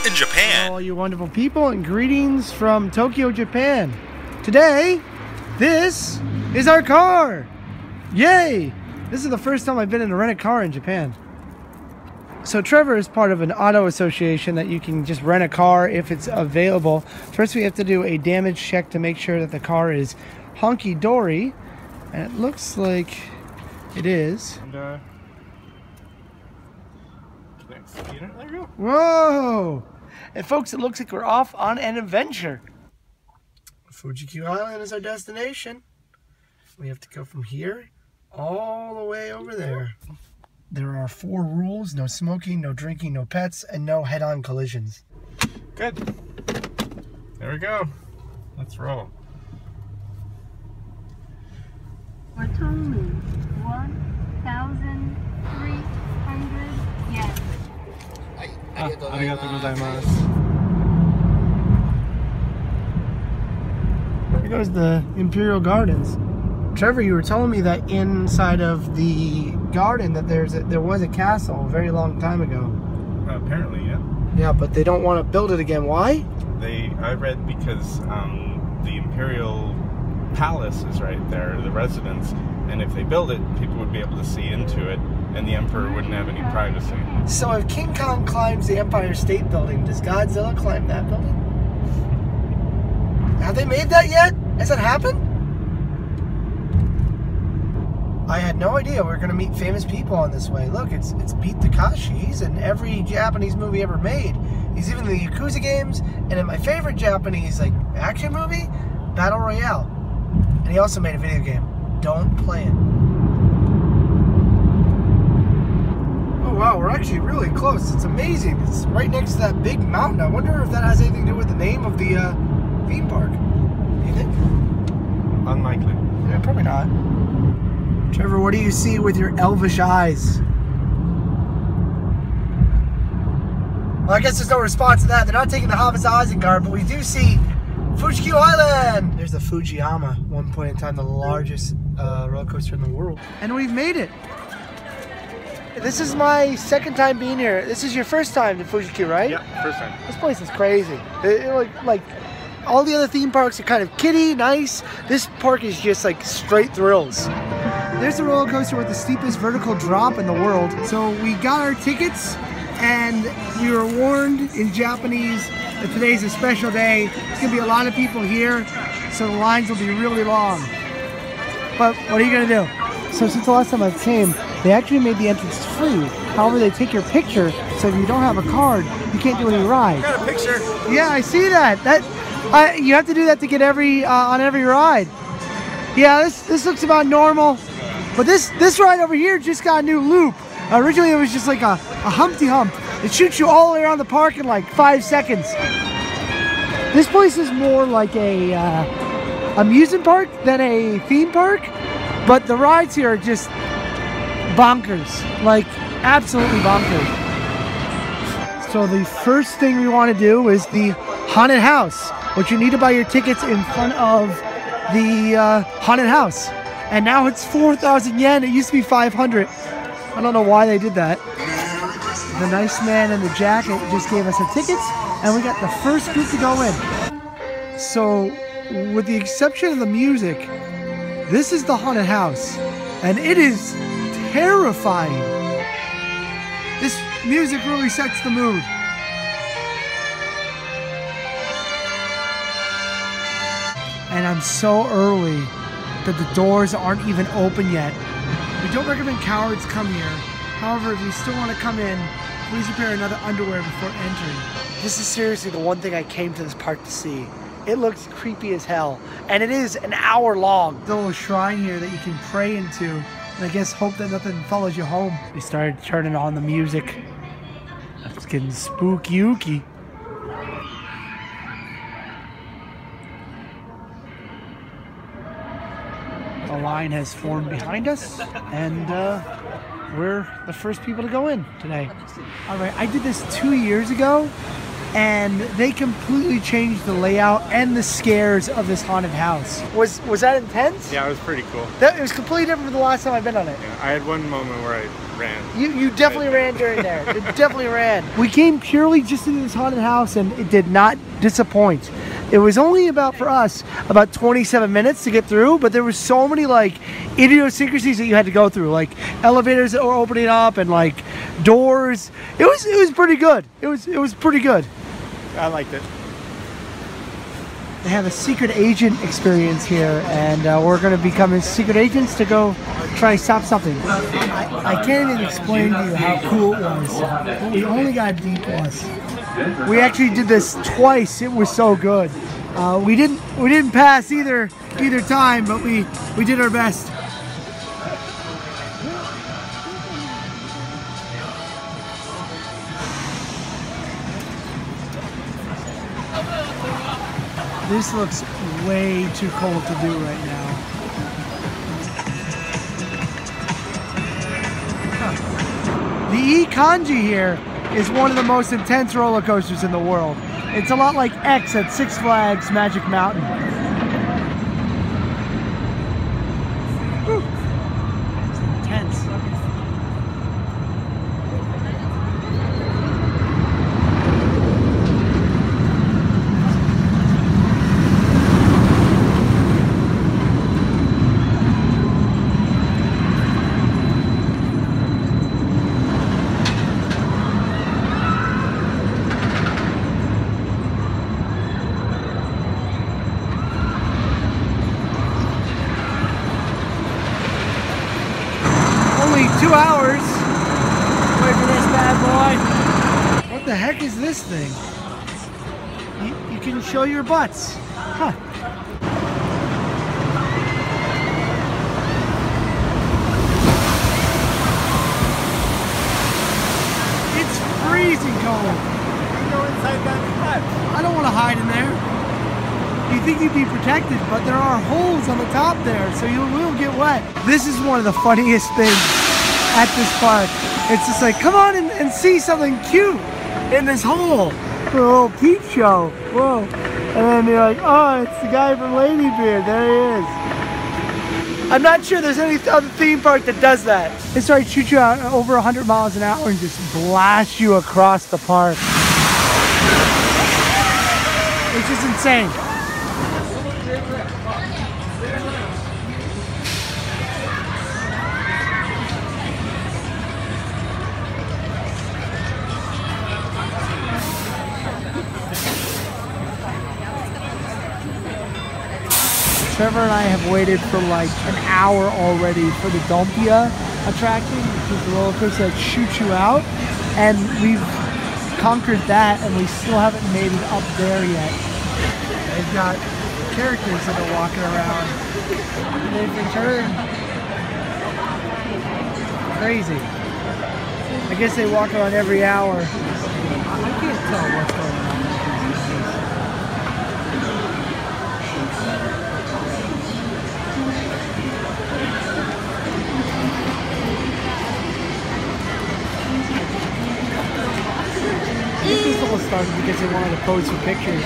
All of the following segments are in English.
in Japan. All you wonderful people, and greetings from Tokyo, Japan. Today, this is our car. Yay! This is the first time I've been in a rented car in Japan. So Trevor is part of an auto association that you can just rent a car if it's available. First we have to do a damage check to make sure that the car is honky-dory. And it looks like it is. And, next unit, there you go. Whoa! And folks, it looks like we're off on an adventure. Fuji Q Highland is our destination. We have to go from here all the way over there. There are 4 rules: no smoking, no drinking, no pets, and no head-on collisions. Good. There we go. Let's roll. Only 1,300 yen. Arigatou gozaimasu. Here goes the Imperial Gardens. Trevor, you were telling me that inside of the garden that there was a castle a very long time ago. Apparently, yeah. Yeah, but they don't want to build it again. Why? I read because the Imperial Palace is right there, the residence, and if they build it, people would be able to see into it, and the Emperor wouldn't have any privacy. So if King Kong climbs the Empire State Building, does Godzilla climb that building? Have they made that yet? Has that happened? I had no idea we were going to meet famous people on this way. Look, it's Beat Takashi. He's in every Japanese movie ever made. He's even in the Yakuza games, and in my favorite Japanese action movie, Battle Royale. And he also made a video game. Don't play it. Oh wow, we're actually really close. It's amazing. It's right next to that big mountain. I wonder if that has anything to do with the name of the theme park. Do you think? Unlikely. Yeah, probably not. Trevor, what do you see with your elvish eyes? Well, I guess there's no response to that. They're not taking the Hobbit's Isengard, but we do see Fuji Q Highland! There's the Fujiyama, one point in time the largest roller coaster in the world. And we've made it! This is my second time being here. This is your first time to Fuji Q, right? Yeah, first time. This place is crazy. Like all the other theme parks are kind of kiddie, nice. This park is just like straight thrills. There's the roller coaster with the steepest vertical drop in the world. So we got our tickets and we were warned in Japanese that today's a special day. There's gonna be a lot of people here, so the lines will be really long. But what are you gonna do? So since the last time I came, they actually made the entrance free. However, they take your picture, so if you don't have a card, you can't do any rides. Got a picture. Yeah, I see that. You have to do that to get on every ride. Yeah, this looks about normal. But this ride over here just got a new loop. Originally it was just like a Humpty Hump. It shoots you all the way around the park in like 5 seconds. This place is more like a amusement park than a theme park, but the rides here are just bonkers, like absolutely bonkers. So the first thing we want to do is the haunted house, which you need to buy your tickets in front of the haunted house. And now it's 4,000 yen. It used to be 500. I don't know why they did that. The nice man in the jacket just gave us the tickets, and we got the first group to go in. So, with the exception of the music, this is the haunted house, and it is terrifying. This music really sets the mood. And I'm so early that the doors aren't even open yet. We don't recommend cowards come here. However, if you still want to come in, please prepare another underwear before entering. This is seriously the one thing I came to this park to see. It looks creepy as hell, and it is an hour long. There's a little shrine here that you can pray into, and I guess hope that nothing follows you home. We started turning on the music. It's getting spooky-ooky. A line has formed behind us, and we're the first people to go in today. All right, I did this 2 years ago, and they completely changed the layout and the scares of this haunted house. Was that intense? Yeah, it was pretty cool. It was completely different from the last time I've been on it. Yeah, I had one moment where I ran. You definitely ran during there. You definitely ran. We came purely just into this haunted house, and it did not disappoint. It was only about, for us, about 27 minutes to get through, but there was so many like idiosyncrasies that you had to go through, like elevators that were opening up and like doors. It was pretty good. It was pretty good. I liked it. They have a secret agent experience here, and we're going to become secret agents to go try and stop something. I can't even explain to you how cool it was. But we only got D+. We actually did this twice. It was so good. We didn't pass either time, but we did our best. This looks way too cold to do right now. The E-Kanji here is one of the most intense roller coasters in the world. It's a lot like X at Six Flags Magic Mountain. Whew. It's intense. Only 2 hours. Wait for this bad boy. What the heck is this thing? You can show your butts. Huh. It's freezing cold. Go inside that hut. I don't want to hide in there. You think you'd be protected, but there are holes on the top there, so you will get wet. This is one of the funniest things at this park. It's just like, come on and see something cute in this hole. A little peep show. Whoa. And then you're like, oh, it's the guy from Ladybeard. There he is. I'm not sure there's any other theme park that does that. They start to shoot you out over 100 miles an hour and just blast you across the park. It's just insane. Trevor and I have waited for like an hour already for the Dompia attraction, which is the roller coaster that shoots you out, and we've conquered that, and we still haven't made it up there yet. They've got characters that are walking around. They've returned. Crazy. I guess they walk around every hour. I can't tell what's going on. This all started because they wanted to pose for pictures.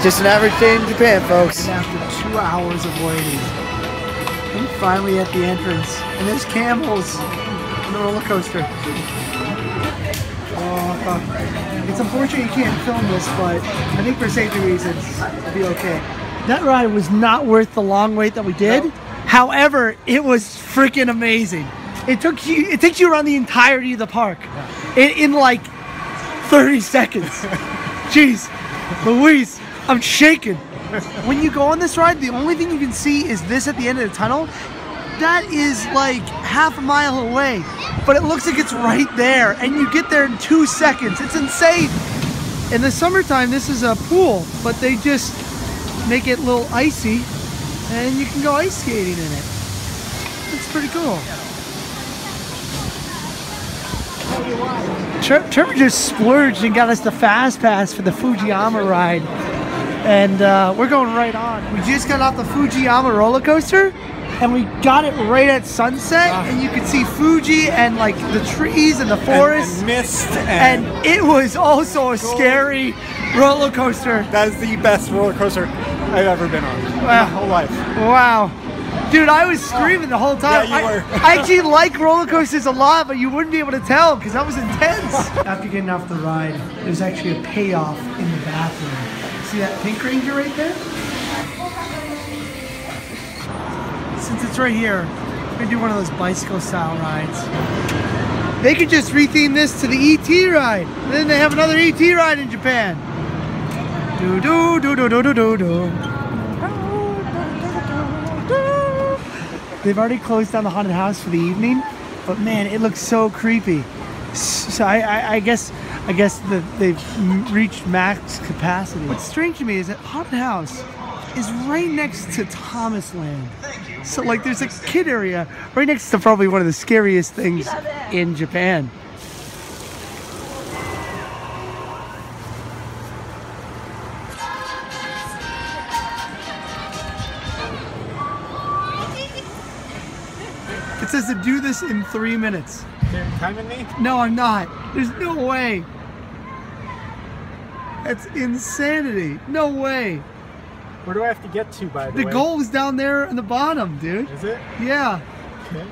Just an average day in Japan, folks. And after 2 hours of waiting, I'm finally at the entrance. And there's camels on the roller coaster. Oh, it's unfortunate you can't film this, but I think for safety reasons, it'll be okay. That ride was not worth the long wait that we did. Nope. However, it was freaking amazing. It takes you around the entirety of the park in like 30 seconds. Jeez, Louise. I'm shaking. When you go on this ride, the only thing you can see is this at the end of the tunnel. That is like half a mile away, but it looks like it's right there, and you get there in 2 seconds. It's insane. In the summertime, this is a pool, but they just make it a little icy, and you can go ice skating in it. It's pretty cool. Trevor just splurged and got us the fast pass for the Fujiyama ride. and we're going right on. We just got off the Fujiyama Rollercoaster, and we got it right at sunset, and you could see Fuji and like the trees and the forest and mist, and it was also a scary roller coaster. That is the best roller coaster I've ever been on in my whole life. Wow. Dude, I was screaming the whole time. Yeah, you were. I actually like roller coasters a lot, but you wouldn't be able to tell because that was intense. After getting off the ride, there's actually a payoff in the bathroom. See that pink ranger right there? Since it's right here, we're gonna do one of those bicycle style rides. They could just retheme this to the ET ride. And then they have another ET ride in Japan. Do do do do do do do do. They've already closed down the haunted house for the evening, but man, it looks so creepy. So I guess that they've reached max capacity. What's strange to me is that haunted house is right next to Thomas Land. So like there's a kid area right next to probably one of the scariest things in Japan. It says to do this in 3 minutes. You're timing me? No, I'm not. There's no way. That's insanity. No way. Where do I have to get to, by the way? The goal is down there in the bottom, dude. Is it? Yeah. Okay.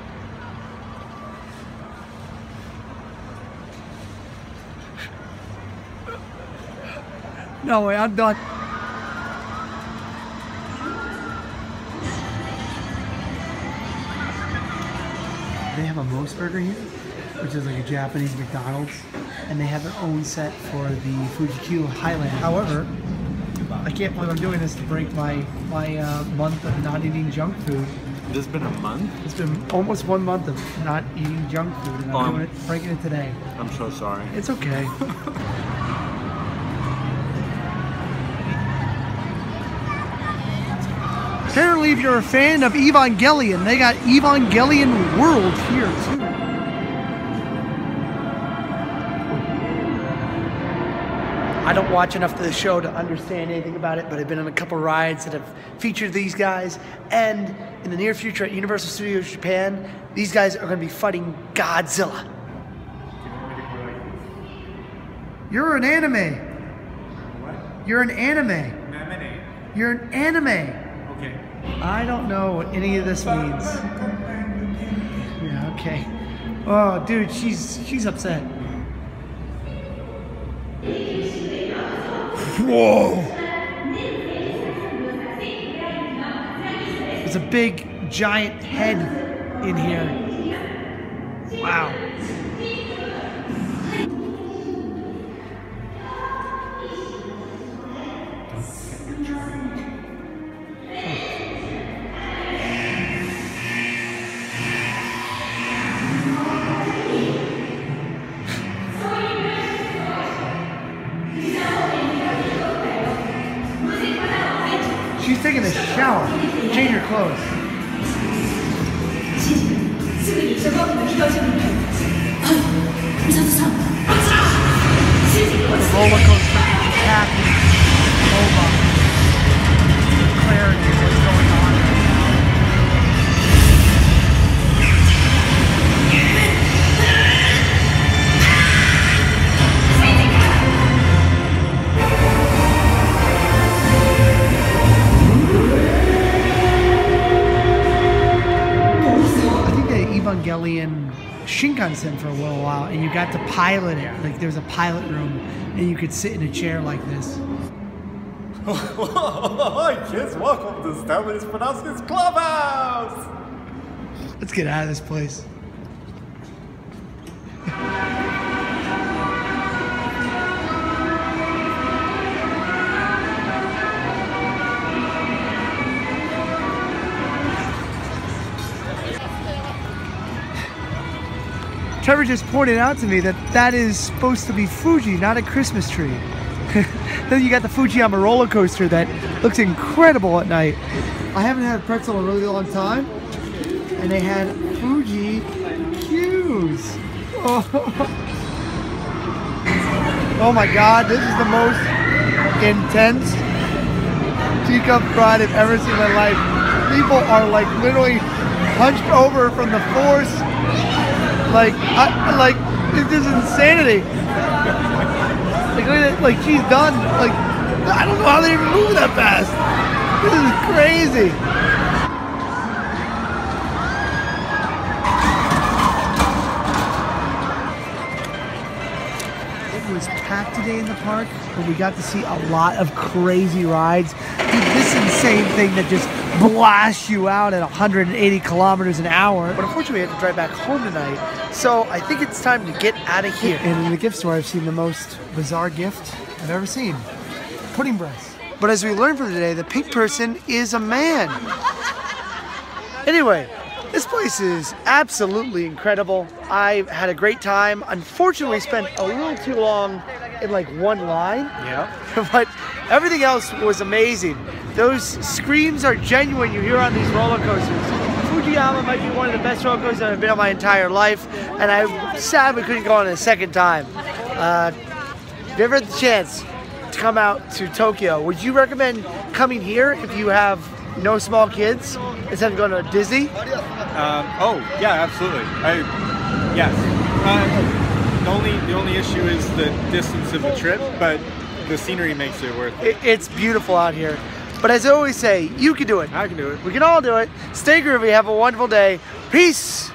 No way, I'm done. They have a Moose Burger here, which is like a Japanese McDonald's, and they have their own set for the Fuji Q Highland. However, I can't believe I'm doing this to break my month of not eating junk food. This has been a month? It's been almost 1 month of not eating junk food, and I'm doing it, breaking it today. I'm so sorry. It's okay. Apparently, if you're a fan of Evangelion, they got Evangelion World here too. I don't watch enough of the show to understand anything about it, but I've been on a couple rides that have featured these guys, and in the near future at Universal Studios Japan, these guys are going to be fighting Godzilla. You're an anime. What? You're an anime. Anime. You're an anime. Okay. I don't know what any of this means. Yeah, okay. Oh, dude, she's upset. Whoa! There's a big, giant head in here. Wow. She's taking a shower. Change your clothes. Like a roller coaster attacking Boba. Clarity of what's going on right now. Evangelion Shinkansen for a little while, and you got to pilot it. Like there's a pilot room, and you could sit in a chair like this. Hi kids, welcome to Stanley's Pronouncements Clubhouse! Let's get out of this place. Trevor just pointed out to me that that is supposed to be Fuji, not a Christmas tree. Then you got the Fujiyama Rollercoaster that looks incredible at night. I haven't had a pretzel in a really long time, and they had Fuji Qs. Oh my God, this is the most intense teacup ride I've ever seen in my life. People are like literally hunched over from the force. Like, it's just insanity. Like, look at it, like she's done. Like, I don't know how they even move that fast. This is crazy. It was packed today in the park, but we got to see a lot of crazy rides. Dude, this insane thing that just blasts you out at 180 kilometers an hour. But unfortunately, we have to drive back home tonight. So I think it's time to get out of here. And in the gift store, I've seen the most bizarre gift I've ever seen. Pudding breasts. But as we learned from today, the pink person is a man. Anyway, this place is absolutely incredible. I had a great time. Unfortunately, spent a little too long in like one line. Yeah. But everything else was amazing. Those screams are genuine you hear on these roller coasters. Fujiyama might be one of the best roller coasters I've been on my entire life, and I'm sad we couldn't go on it a second time. If you ever had the chance to come out to Tokyo, would you recommend coming here if you have no small kids instead of going to Disney? Oh yeah, absolutely. Yes. The only issue is the distance of the trip, but the scenery makes it worth it. It's beautiful out here. But as I always say, you can do it. I can do it. We can all do it. Stay groovy. Have a wonderful day. Peace.